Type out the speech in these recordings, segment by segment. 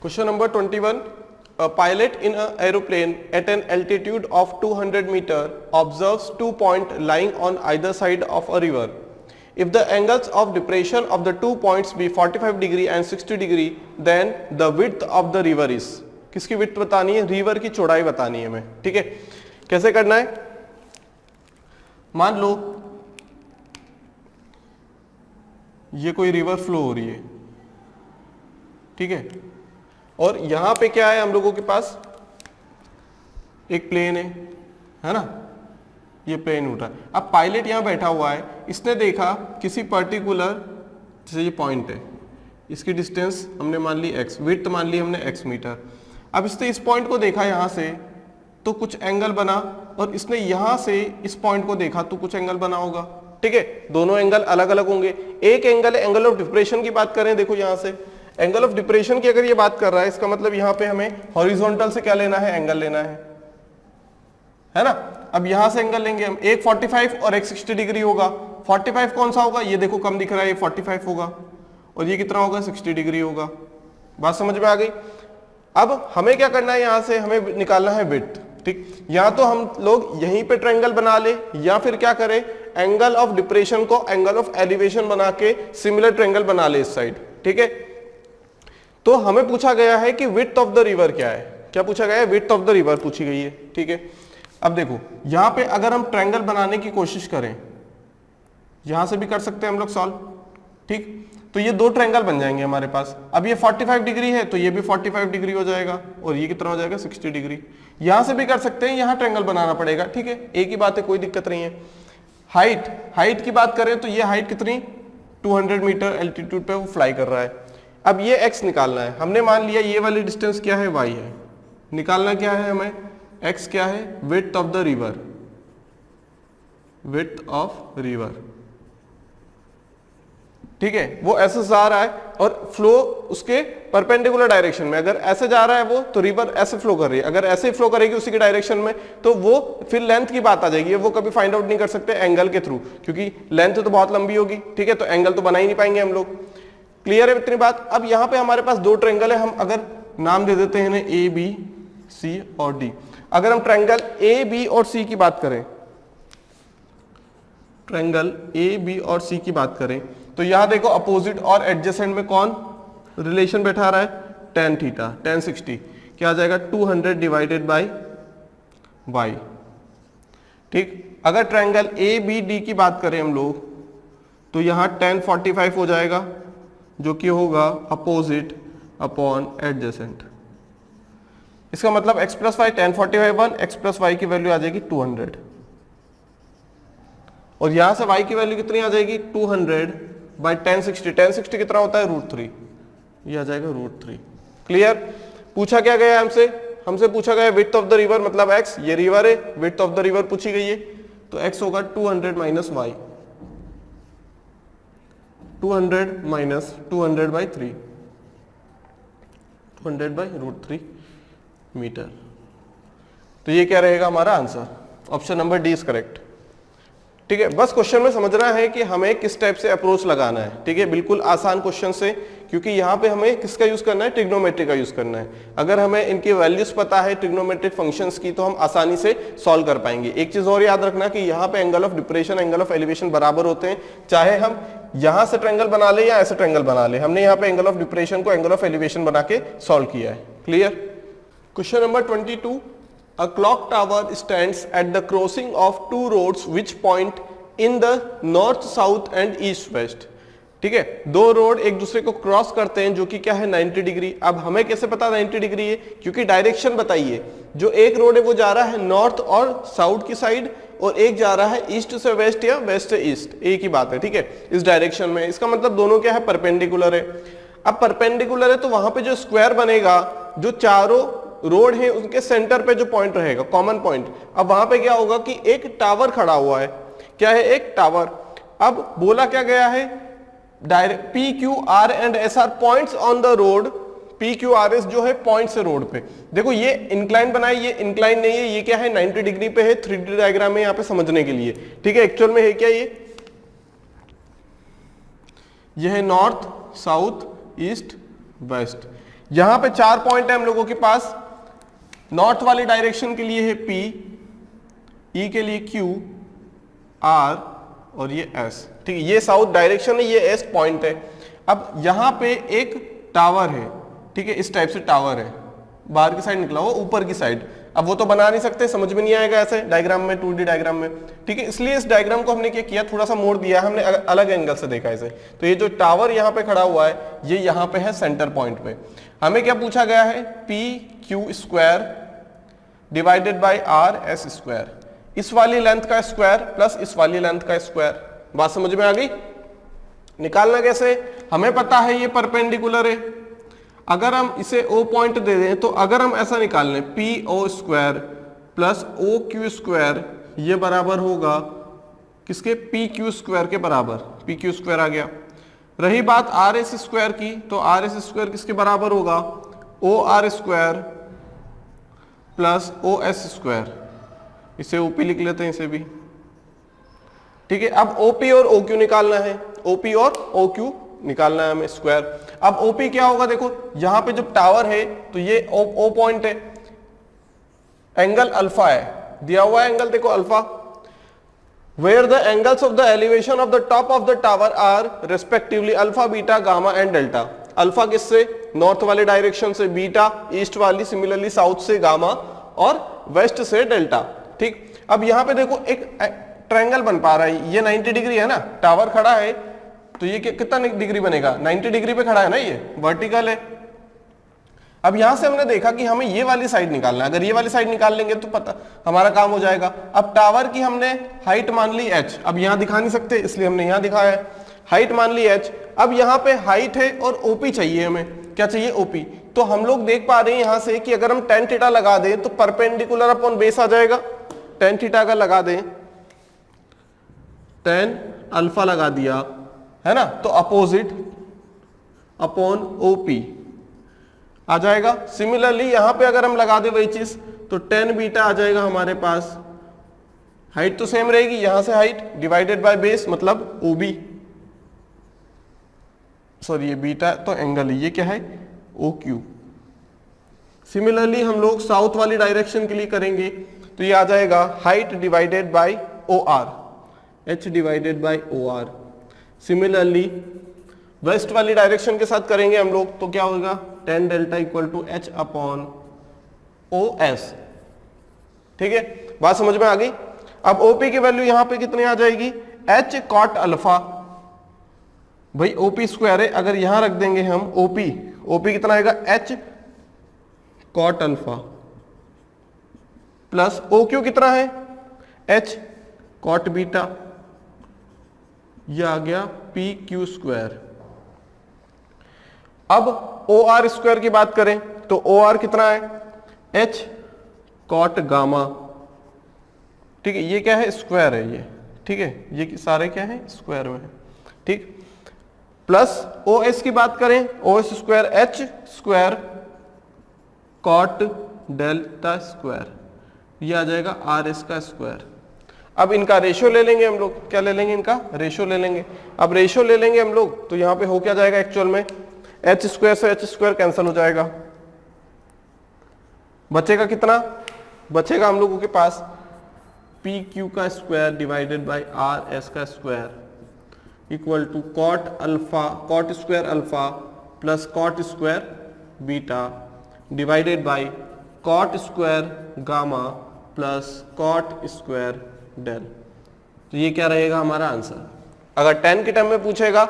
Question number 21. A pilot in an aeroplane at an altitude of 200 meter observes 2 points lying on either side of a river. If the angles of depression of the 2 points be 45 degree and 60 degree, then the width of the river is. किसकी width बतानी है? River की चौड़ाई बतानी है हमें. ठीक है, कैसे करना है? मान लो ये कोई रिवर फ्लो हो रही है, ठीक है, और यहां पे क्या है, हम लोगों के पास एक प्लेन है ना, ये प्लेन उठ रहा है. अब पायलट यहां बैठा हुआ है, इसने देखा किसी पर्टिकुलर, जैसे ये पॉइंट है, इसकी डिस्टेंस हमने मान ली x, विड्थ मान ली हमने x मीटर. अब इसने इस पॉइंट को देखा यहां से तो कुछ एंगल बना, और इसने यहां से इस पॉइंट को देखा तो कुछ एंगल बना होगा. ठीक है, दोनों एंगल अलग अलग होंगे. एक एंगल है, एंगल ऑफ डिप्रेशन की बात करें, देखो यहां से एंगल ऑफ डिप्रेशन की अगर ये बात कर रहा है, इसका मतलब यहां पे हमें हॉरिजॉन्टल से क्या लेना है, एंगल लेना है ना. अब यहां से एंगल लेंगे हम, एक 45 और एक 60 डिग्री होगा. 45 कौन सा होगा, ये देखो कम दिख रहा है, ये 45 होगा, और ये कितना होगा, 60 डिग्री होगा. बात समझ में आ गई. अब हमें क्या करना है, यहां से हमें निकालना है विड्थ. ठीक, या तो हम लोग यहीं पे ट्रायंगल बना ले, या फिर क्या करें, एंगल ऑफ डिप्रेशन को एंगल ऑफ एलिवेशन बना के सिमिलर ट्रायंगल बना ले इस साइड. ठीक है, तो हमें पूछा गया है कि विड्थ ऑफ द रिवर क्या है. क्या पूछा गया है, विड्थ ऑफ द रिवर पूछी गई है. ठीक है, अब देखो यहां पे अगर हम ट्रायंगल बनाने की कोशिश करें, यहां से भी कर सकते हैं हम लोग सॉल्व. ठीक, तो ये दो ट्रायंगल बन जाएंगे हमारे पास. अब ये 45 डिग्री है तो ये भी 45 डिग्री हो जाएगा, और ये कितना हो जाएगा, 60 डिग्री. यहां से भी कर सकते हैं, यहां ट्रायंगल बनाना पड़ेगा. ठीक है, एक ही बात है, कोई दिक्कत नहीं है. हाइट की बात करें तो ये हाइट कितनी, 200 मीटर एल्टीट्यूड पे वो फ्लाई कर रहा है. अब ये x निकालना है. हमने मान लिया ये वाली डिस्टेंस क्या है, y है. निकालना क्या है हमें, x क्या है, width of the river, width of river. ठीक है, वो ऐसे जा रहा है और फ्लो उसके परपेंडिकुलर डायरेक्शन में. अगर ऐसे जा रहा है वो, तो रिवर ऐसे फ्लो कर रही है. अगर ऐसे फ्लो करेगी उसी के डायरेक्शन में, तो वो फिर लेंथ की बात आ जाएगी. वो कभी फाइंड आउट नहीं कर सकते एंगल के थ्रू, क्योंकि लेंथ तो बहुत लंबी होगी. ठीक है, तो एंगल तो बना ही नहीं पाएंगे हम लोग. क्लियर है इतनी बात. अब यहां पे हमारे पास दो ट्रायंगल है, हम अगर नाम दे देते हैं ए बी सी और डी. अगर हम ट्रायंगल ए बी और सी की बात करें, ट्रायंगल ए बी और सी की बात करें, तो यहां देखो अपोजिट और एडजेसेंट में कौन रिलेशन बैठा रहा है, tan थीटा, tan 60. क्या आ जाएगा, 200 डिवाइडेड बाई y. ठीक, अगर ट्रायंगल ए बी डी की बात करें हम लोग, तो यहां tan 45 हो जाएगा, जो कि होगा अपोजिट अपॉन एडजेसेंट. इसका मतलब x plus y, tan 45 1, x plus y की वैल्यू आ जाएगी 200, और यहां से y की वैल्यू कितनी आ जाएगी, 200 बाई tan 60. tan 60 कितना होता है, √3. ये आ जाएगा √3. क्लियर. पूछा क्या गया हमसे पूछा गया विड्थ ऑफ द रिवर, मतलब x, ये रिवर है, विड्थ ऑफ द रिवर पूछी गई है, तो x होगा 200 minus y, 200 minus 200 by 3, 200 by √3 metre. तो ये क्या रहेगा हमारा answer, option number D is correct. ठीक है, बस क्वेश्चन में समझना है कि हमें किस टाइप से अप्रोच लगाना है. ठीक है, बिल्कुल आसान क्वेश्चन से, क्योंकि यहाँ पे हमें किसका यूज करना है, ट्रिग्नोमेट्री का यूज करना है. अगर हमें इनकी वैल्यूज पता है ट्रिग्नोमेट्रिक फंक्शंस की, तो हम आसानी से सॉल्व कर पाएंगे. एक चीज और याद रखना कि यहाँ पे angle of depression, angle of elevation बराबर होते हैं, चाहे हम यहां से ट्रायंगल बना ले या ऐसे ट्रायंगल बना ले. हमने यहाँ पे एंगल ऑफ डिप्रेशन को एंगल ऑफ एलिवेशन बना के सॉल्व किया है. Clear. Question number 22. A clock tower stands at the crossing of two roads which point in the north, south and east, west. ठीक है, दो रोड एक दूसरे को क्रॉस करते हैं, जो कि क्या है, 90 डिग्री. अब हमें कैसे पता 90 डिग्री है, क्योंकि डायरेक्शन बताइए. जो एक रोड है वो जा रहा है नॉर्थ और साउथ की साइड, और एक जा रहा है ईस्ट से वेस्ट या वेस्ट से ईस्ट. एक ही बात है. ठीक है, इस डायरेक्शन में. इसका मतलब दोनों क्या है, परपेंडिकुलर है. अब परपेंडिकुलर है तो वहां पे जो स्क्वायर बनेगा, जो चारों रोड है उनके सेंटर पे जो पॉइंट रहेगा, कॉमन पॉइंट. अब वहां पे क्या होगा कि एक टावर खड़ा हुआ है. क्या है, एक टावर. अब बोला क्या गया है, direct P Q R and S R points on the road. P Q R S जो है पॉइंट्स है रोड पे. देखो ये इंक्लाइन बनाई, ये इंक्लाइन नहीं है, ये क्या है, 90 डिग्री पे है. 3D डायग्राम में यहाँ पे समझने के लिए. ठीक है, एक्चुअल में है क्या, ये है नॉर्थ, साउथ, ईस्ट, वेस्ट. यहां पे 4 पॉइंट है हम लोगों के पास। नॉर्थ वाली डायरेक्शन के लिए है P, E के लिए Q, R और ये S, ठीक है, ये साउथ डायरेक्शन है, ये S पॉइंट है। अब यहां पे एक टावर है, ठीक है, इस टाइप से टावर है, बाहर की साइड निकला हुआ, ऊपर की साइड। अब वो तो बना नहीं सकते, समझ में नहीं आएगा ऐसे डायग्राम में, 2D डायग्राम में, ठीक है, इसलिए इस डायग्राम को हमने क्या किया, थोड़ा सा मोड़ दिया, हमने अलग एंगल से देखा इसे। तो ये जो टावर यहाँ पे खड़ा हुआ है, ये यहाँ पे है सेंटर पॉइंट पे। हमें क्या पूछा गया है, PQ² डिवाइडेड बाई RS², इस वाली लेंथ का स्क्वायर प्लस इस वाली लेंथ का स्क्वायर। बात समझ में आ गई? निकालना कैसे, हमें पता है ये परपेंडिकुलर है, अगर हम इसे O पॉइंट दे दें तो अगर हम ऐसा निकाल लें PO² प्लस OQ², ये बराबर होगा किसके, PQ² के बराबर, PQ² आ गया। रही बात RS² की, तो RS² किसके बराबर होगा, OR² प्लस OS², इसे OP लिख लेते हैं इसे भी, ठीक है। अब OP और OQ निकालना है, OP और OQ निकालना है हमें स्क्वायर। अब OP क्या होगा, देखो यहां पे जब टावर है तो ये O पॉइंट है, एंगल अल्फा है, दिया हुआ है एंगल, देखो alpha, where the angles of the elevation of the top of the tower are respectively alpha, beta, gamma and delta. Alpha किससे, नॉर्थ वाले डायरेक्शन से, बीटा ईस्ट वाली, सिमिलरली साउथ से गामा, और वेस्ट से डेल्टा, ठीक। अब यहां पे देखो एक ट्रायंगल बन पा रहा है, ये 90 डिग्री है ना, टावर खड़ा है तो ये कितना डिग्री बनेगा, 90 डिग्री पे खड़ा है ना, ये वर्टिकल है। अब यहां से हमने देखा कि हमें ये वाली साइड निकालना है, अगर ये वाली साइड निकाल लेंगे तो पता हमारा काम हो जाएगा। अब टावर की हमने हाइट मान ली h, अब यहां दिखा नहीं सकते इसलिए हमने यहां दिखाया है, हाइट मान ली h। अब यहां पे हाइट है और OP चाहिए, हमें क्या चाहिए, OP। तो हम लोग देख पा रहे हैं यहां से कि अगर हम tan थीटा लगा दें तो परपेंडिकुलर अपॉन बेस आ जाएगा। tan थीटा का लगा दें, tan अल्फा लगा दिया है ना, तो अपोजिट अपॉन OP आ जाएगा। सिमिलरली यहां पे अगर हम लगा दे वही चीज तो tan बीटा आ जाएगा हमारे पास, हाइट तो सेम रहेगी, यहां से हाइट डिवाइडेड बाय बेस मतलब OB, सॉरी ये बीटा तो एंगल है, ये क्या है, OQ। सिमिलरली हम लोग साउथ वाली डायरेक्शन के लिए करेंगे तो ये आ जाएगा height divided by OR, h divided by OR। Similarly west वाली डायरेक्शन के साथ करेंगे हम लोग तो क्या होगा, tan delta equal to h upon OS, ठीक है, बात समझ में आ गई। अब OP की वैल्यू यहां पे कितनी आ जाएगी, h cot अल्फा, भाई OP² है, अगर यहां रख देंगे हम OP कितना आएगा, h cot alpha plus OQ कितना है, h cot बीटा, यह आ गया PQ²। अब OR² की बात करें तो OR कितना है, h cot गामा, ठीक है, ये क्या है, स्क्वायर है ये, ठीक है, ये सारे क्या है, स्क्वायर में है, ठीक। प्लस OS की बात करें, OS² h² cot delta square, ये आ जाएगा RS का स्क्वायर। अब इनका रेशियो ले लेंगे हम लोग, क्या ले लेंगे, इनका रेशियो ले लेंगे। अब रेशियो ले लेंगे हम लोग तो यहां पे हो क्या जाएगा, एक्चुअल में h² से h² कैंसिल हो जाएगा, बचेगा कितना, बचेगा हम लोगों के पास PQ का स्क्वायर डिवाइडेड बाय RS का square equal to cot alpha, cot² alpha plus cot² beta divided by cot² gamma plus cot² del. तो ये क्या रहेगा हमारा आंसर। अगर tan के टर्म में पूछेगा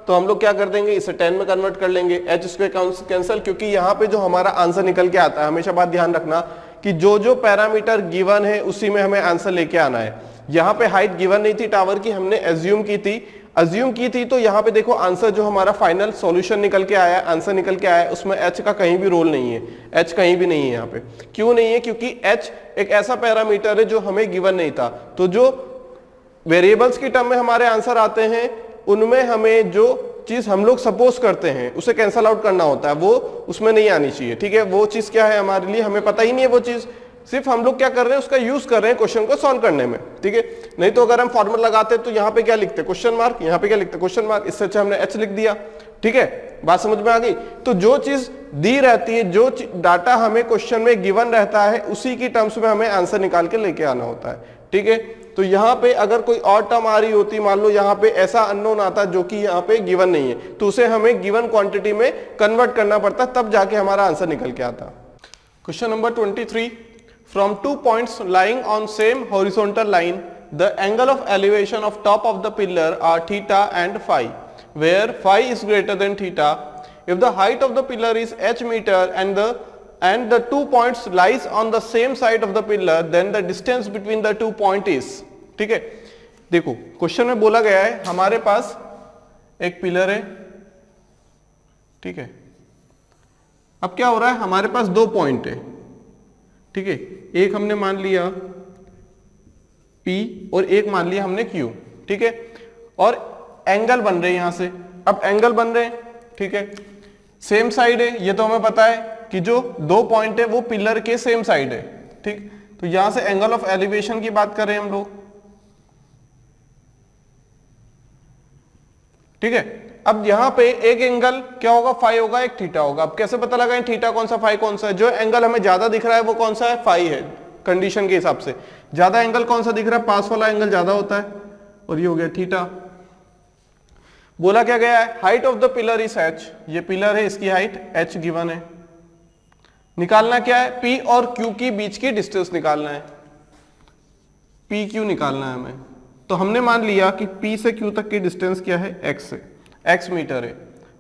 तो हम लोग क्या कर देंगे, इसे tan में कन्वर्ट कर लेंगे, h² कैंसिल, क्योंकि यहाँ पे जो हमारा आंसर निकल के आता है, हमेशा बात ध्यान रखना कि जो जो पैरामीटर गिवन है उसी में हमें आंसर लेके आना है। यहाँ पे हाइट गिवन नहीं थी टावर की, हमने एज्यूम की थी, तो यहाँ पे देखो आंसर जो हमारा फाइनल सॉल्यूशन निकल के आया, आंसर निकल के आया, उसमें h का कहीं भी रोल नहीं है, h कहीं भी नहीं है यहाँ पे। क्यों नहीं है, क्योंकि h एक ऐसा पैरामीटर है जो हमें गिवन नहीं था। तो जो वेरिएबल्स की टर्म में हमारे आंसर आते हैं उनमें हमें जो चीज हम लोग सपोज करते हैं उसे कैंसल आउट करना होता है, वो उसमें नहीं आनी चाहिए, ठीक है। वो चीज क्या है हमारे लिए, हमें पता ही नहीं है वो चीज, सिर्फ हम लोग क्या कर रहे हैं, उसका यूज कर रहे हैं क्वेश्चन को सॉल्व करने में, ठीक है। नहीं तो अगर हम फॉर्मूला लगाते तो यहाँ पे क्या लिखते, क्वेश्चन मार्क, यहाँ पे क्या लिखते, क्वेश्चन मार्क, इससे अच्छा हमने एच लिख दिया, ठीक है। बात समझ में आ गई। तो जो चीज दी रहती है, जो डाटा हमें क्वेश्चन में गिवन रहता है, उसी की टर्म्स में हमें आंसर निकाल के लेके आना होता है, ठीक है। तो यहाँ पे अगर कोई और टर्म आ रही होती, मान लो यहाँ पे ऐसा अननोन आता जो कि यहाँ पे गिवन नहीं है, तो उसे हमें गिवन क्वांटिटी में कन्वर्ट करना पड़ता, तब जाके हमारा आंसर निकल के आता। Question number 23, from 2 points lying on same horizontal line the angle of elevation of top of the pillar are theta and phi, where phi is greater than theta. If the height of the pillar is h meter and the 2 points lies on the same side of the pillar, then the distance between the 2 point is, ठीक है। देखो question में बोला गया है हमारे पास एक pillar है, ठीक है। अब क्या हो रहा है, हमारे पास 2 पॉइंट है, ठीक है। एक हमने मान लिया P और एक मान लिया हमने Q, ठीक है। और एंगल बन रहे हैं यहां से, अब एंगल बन रहे हैं, ठीक है। सेम साइड है, ये तो हमें पता है कि जो 2 पॉइंट है वो पिलर के सेम साइड है, ठीक। तो यहां से एंगल ऑफ एलिवेशन की बात करें हम लोग, ठीक है। अब यहां पे एक एंगल क्या होगा, फाई होगा, एक थीटा होगा। अब कैसे पता लगाएं थीटा कौन सा, फाई कौन सा है? जो एंगल हमें ज्यादा दिख रहा है वो कौन सा है, फाई है, कंडीशन के हिसाब से। ज्यादा एंगल कौन सा दिख रहा है, पास वाला एंगल ज्यादा होता है, और ये हो गया थीटा। बोला क्या गया है, height of the pillar is h, ये पिलर है, इसकी हाइट h गिवन है। निकालना क्या है, P और Q की बीच की डिस्टेंस निकालना है, PQ निकालना है हमें। तो हमने मान लिया कि P से Q तक की डिस्टेंस क्या है, x है, x मीटर है,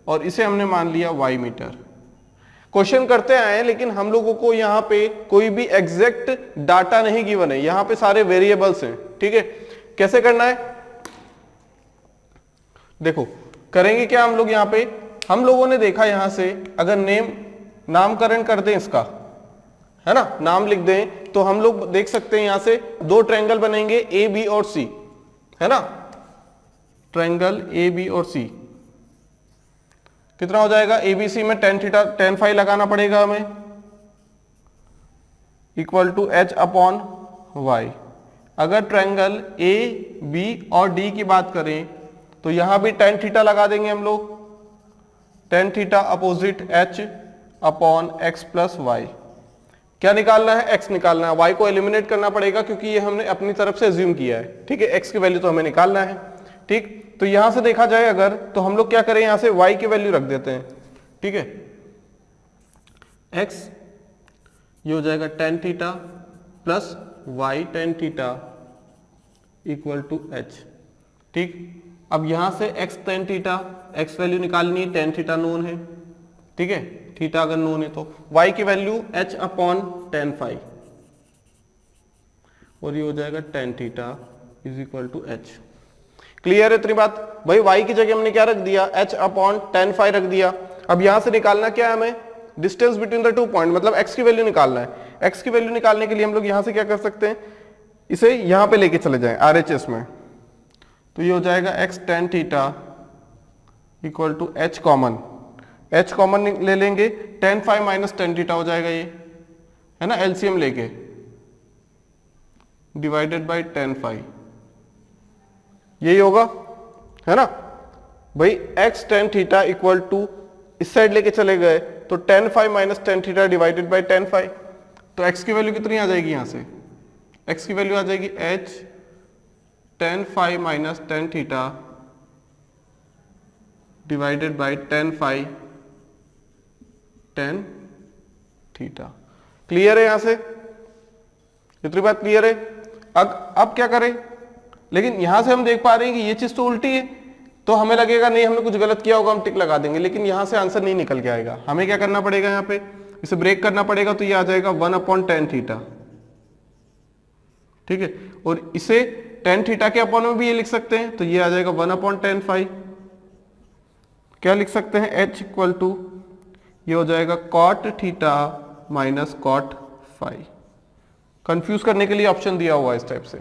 और इसे हमने मान लिया y मीटर। क्वेश्चन करते आए लेकिन हम लोगों को यहाँ पे कोई भी एग्जैक्ट डाटा नहीं गिवन है, यहाँ पे सारे वेरिएबल्स हैं, ठीक है। कैसे करना है, देखो करेंगे क्या हम लोग, यहाँ पे हम लोगों ने देखा यहां से अगर नामकरण कर दें इसका, है ना, नाम लिख दें, तो हम लोग देख सकते हैं यहां से 2 ट्रायंगल बनेंगे ए बी और सी, है ना। ट्रायंगल ए बी और सी कितना हो जाएगा, एबीसी में tan थीटा tan फाई लगाना पड़ेगा हमें, equal to h upon y. अगर ट्रायंगल ए बी और डी की बात करें तो यहां भी tan थीटा लगा देंगे हम लोग, tan theta opposite h upon x plus y. क्या निकालना है, x निकालना है, y को एलिमिनेट करना पड़ेगा क्योंकि ये हमने अपनी तरफ से अज्यूम किया है, ठीक है। x की वैल्यू तो हमें निकालना है, ठीक। तो यहां से देखा जाए अगर, तो हम लोग क्या करें, यहां से y की वैल्यू रख देते हैं, ठीक है। x ये हो जाएगा tan theta plus y tan theta equal to h, ठीक। अब यहां से x tan theta, x value निकालनी है, tan थीटा नोन है, ठीक है। थीटा अगर नोन है तो y की value h upon tan phi, और ये हो जाएगा tan theta is equal to h। Clear है इतनी बात भाई। y की जगह हमने क्या रख दिया, h अपॉन tan फाई रख दिया। अब यहां से निकालना क्या है हमें, डिस्टेंस बिटवीन द 2 पॉइंट, मतलब x की वैल्यू निकालना है। x की वैल्यू निकालने के लिए हम लोग यहां से क्या कर सकते हैं, इसे यहां पे लेके चले जाएं RHS में, तो ये हो जाएगा x tan theta equal to h common, h common ले लेंगे, tan phi minus tan theta हो जाएगा ये, है ना, LCM लेके डिवाइडेड बाय tan फाई, यही होगा, है ना भाई। x tan theta equal to इस साइड लेके चले गए तो tan phi minus tan theta divided by tan phi, तो x की वैल्यू कितनी आ जाएगी, यहां से x की वैल्यू आ जाएगी h tan phi minus tan theta divided by tan phi tan theta. Clear है यहां से, इतनी बात क्लियर है। अब क्या करें, लेकिन यहां से हम देख पा रहे हैं कि ये चीज तो उल्टी है, तो हमें लगेगा नहीं हमने कुछ गलत किया होगा, हम टिक लगा देंगे, लेकिन यहां से आंसर नहीं निकल के आएगा। हमें क्या करना पड़ेगा, यहाँ पे इसे ब्रेक करना पड़ेगा, तो ये आ जाएगा 1 अपॉन tan थीटा, ठीक है। और इसे tan थीटा के अपॉन में भी ये लिख सकते हैं, तो ये आ जाएगा 1 अपॉन tan फाई। क्या लिख सकते हैं, h इक्वल टू ये हो जाएगा cot theta minus cot phi. Confuse करने के लिए ऑप्शन दिया हुआ है इस टाइप से,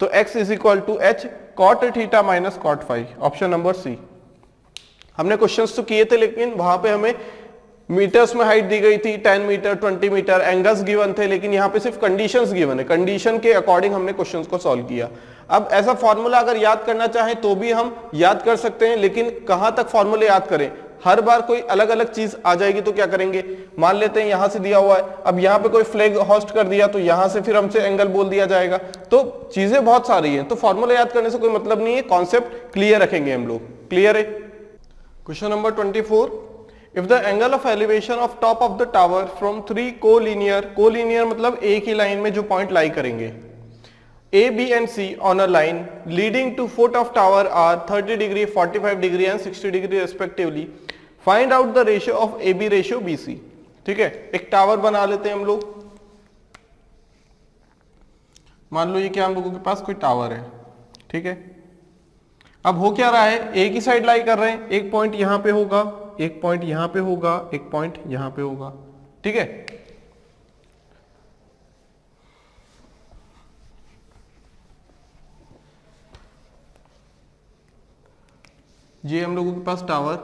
तो x is equal to h cot theta minus cot phi, option number C. हमने क्वेश्चंस तो किए थे लेकिन वहां पे हमें मीटर्स में हाइट दी गई थी 10 मीटर 20 मीटर, एंगल्स गिवन थे, लेकिन यहाँ पे सिर्फ कंडीशंस गिवन है, कंडीशन के अकॉर्डिंग हमने क्वेश्चंस को सॉल्व किया। अब ऐसा फॉर्मूला अगर याद करना चाहें तो भी हम याद कर सकते हैं, लेकिन कहां तक फॉर्मूले याद करें, हर बार कोई अलग अलग चीज आ जाएगी तो क्या करेंगे, मान लेते हैं यहां से दिया हुआ है, अब यहां पे कोई फ्लैग होस्ट कर दिया तो यहां से फिर हमसे एंगल बोल दिया जाएगा, तो चीजें बहुत सारी हैं, तो फॉर्मूला याद करने से कोई मतलब नहीं है, कॉन्सेप्ट क्लियर रखेंगे हम लोग। क्लियर है? Question number 24, if the angle of elevation of top of the tower from 3 collinear मतलब एक ही लाइन में जो पॉइंट लाई करेंगे, A, B and C on a line leading to foot of tower are 30 degree, 45 degree and 60 degree respectively. Find out the ratio of AB ratio BC. ठीक है, एक tower बना लेते हैं हम लोग, मान लो ये क्या हम लोगों के पास कोई टावर है, ठीक है। अब हो क्या रहा है, एक ही साइड लाई कर रहे हैं, एक पॉइंट यहां पे होगा, एक पॉइंट यहां पे होगा, एक पॉइंट यहां पे होगा, ठीक है। ये हम लोगों के पास टावर,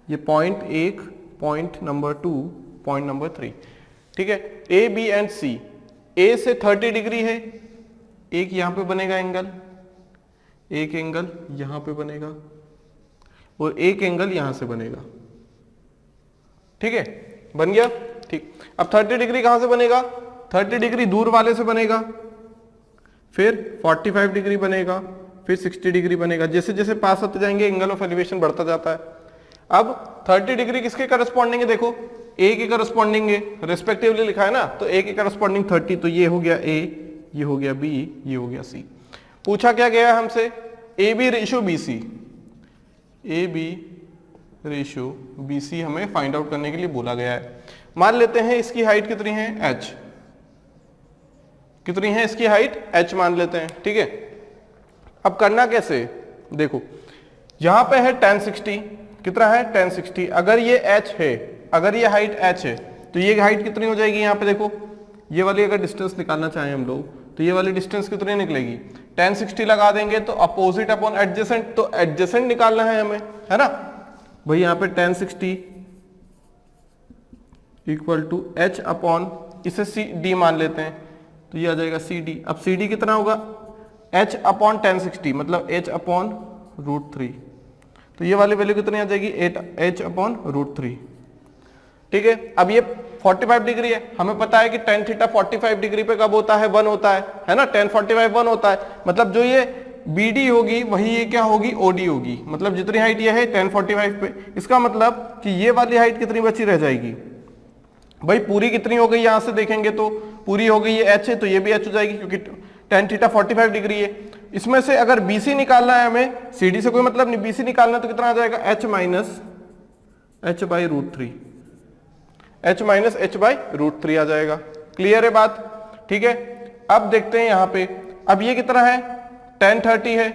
ये point 1, point number 2, point number 3, ठीक है। ए बी एंड सी, ए से 30 डिग्री है, एक यहां पे बनेगा एंगल, एक एंगल यहां पे बनेगा और एक एंगल यहां से बनेगा, ठीक है, बन गया, ठीक। अब 30 डिग्री कहां से बनेगा, 30 डिग्री दूर वाले से बनेगा, फिर 45 डिग्री बनेगा, फिर 60 डिग्री बनेगा, जैसे जैसे पास होते जाएंगे एंगल ऑफ एलिवेशन बढ़ता जाता है। अब 30 डिग्री किसके करस्पॉन्डिंग है, देखो ए के करस्पॉन्डिंग है, रेस्पेक्टिवली लिखा है ना, तो ए के करस्पॉन्डिंग 30, तो ये हो गया ए, ये हो गया बी, ये हो गया सी। पूछा क्या गया हमसे, A B ratio B C, A B ratio B C हमें फाइंड आउट करने के लिए बोला गया है। मान लेते हैं इसकी हाइट कितनी है, एच, कितनी है इसकी हाइट, h मान लेते हैं, ठीक है। अब करना कैसे, देखो यहां पे है 1060, कितना है 1060, अगर ये h है, अगर ये हाइट h है तो ये हाइट कितनी हो जाएगी, यहां पे देखो ये वाली अगर डिस्टेंस निकालना चाहें हम लोग तो ये वाली डिस्टेंस कितनी निकलेगी, 1060 लगा देंगे तो अपोजिट अपॉन एडजेसेंट, तो एडजेसेंट निकालना है हमें, है ना भाई। यहां पे 1060 इक्वल टू h अपॉन, इसे डी मान लेते हैं तो ये आ जाएगा CD। अब CD कितना होगा, h अपॉन 1060 मतलब h अपॉन √3, तो ये वाली वैल्यू कितनी आ जाएगी, h अपॉन √3, ठीक है। अब ये 45 डिग्री है, हमें पता है कि tan थीटा 45 डिग्री पे कब होता है, 1 होता है ना, tan 45 1 होता है, मतलब जो ये BD होगी वही ये क्या होगी, OD होगी, मतलब जितनी हाइट ये है tan 45 पे, इसका मतलब कि ये वाली हाइट कितनी बची रह जाएगी भाई, पूरी कितनी हो गई, यहां से देखेंगे तो पूरी हो गई, ये h है तो ये भी h हो जाएगी क्योंकि tan थीटा 45 डिग्री है। इसमें से अगर BC निकालना है हमें, CD से कोई मतलब नहीं, BC निकालना है तो कितना आ जाएगा, h minus h by √3, h minus h by √3 आ जाएगा। क्लियर है बात, ठीक है। अब देखते हैं यहां पे, अब ये कितना है, tan 30 है,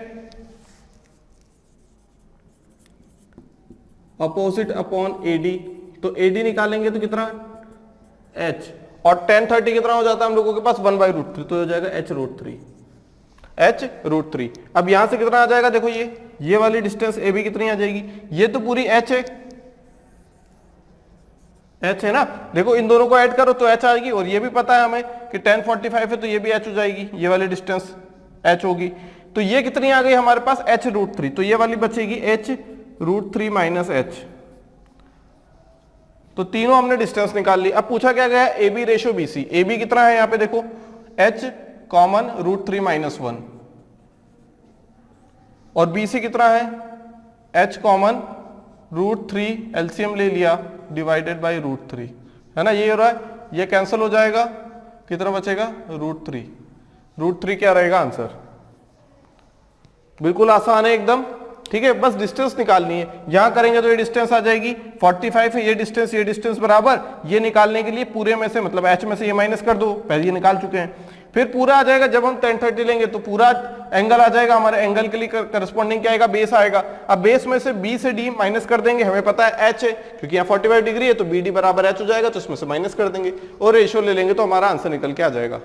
अपोजिट अपॉन AD, तो AD निकालेंगे तो कितना h, और tan 30 कितना हो जाता है हम लोगों के पास, 1 बाई √3, तो हो जाएगा h√3। अब यहां से कितना आ जाएगा, देखो ये वाली डिस्टेंस AB कितनी आ जाएगी, ये तो पूरी h है, h है ना, देखो इन दोनों को ऐड करो तो h आएगी, और ये भी पता है हमें कि tan 45 है तो ये भी h हो जाएगी, ये वाली डिस्टेंस h होगी, तो ये कितनी आ गई हमारे पास, h√3, तो ये वाली बचेगी h√3 माइनस h, तो तीनों हमने डिस्टेंस निकाल ली। अब पूछा क्या गया, A B ratio B C, A B कितना है यहां पे देखो, h कॉमन √3 माइनस 1, और बी सी कितना है, h कॉमन √3 एलसीएम ले लिया डिवाइडेड बाई √3, है ना, ये हो रहा है, ये कैंसिल हो जाएगा, कितना बचेगा √3 क्या रहेगा आंसर, बिल्कुल आसान है एकदम, ठीक है। बस डिस्टेंस निकालनी है, यहां करेंगे तो ये डिस्टेंस आ जाएगी 45 है, ये डिस्टेंस बराबर, ये निकालने के लिए पूरे में से मतलब h में से ये माइनस कर दो, पहले ये निकाल चुके हैं, फिर पूरा आ जाएगा, जब हम tan 30 लेंगे तो पूरा एंगल आ जाएगा, हमारे एंगल के लिए करस्पॉन्डिंग क्या आएगा, बेस आएगा। अब बेस में से B से D माइनस कर देंगे, हमें पता है h है, क्योंकि यहाँ 45 डिग्री है तो BD बराबर h हो जाएगा, तो इसमें से माइनस कर देंगे और रेशियो ले लेंगे तो हमारा आंसर निकल के आ जाएगा।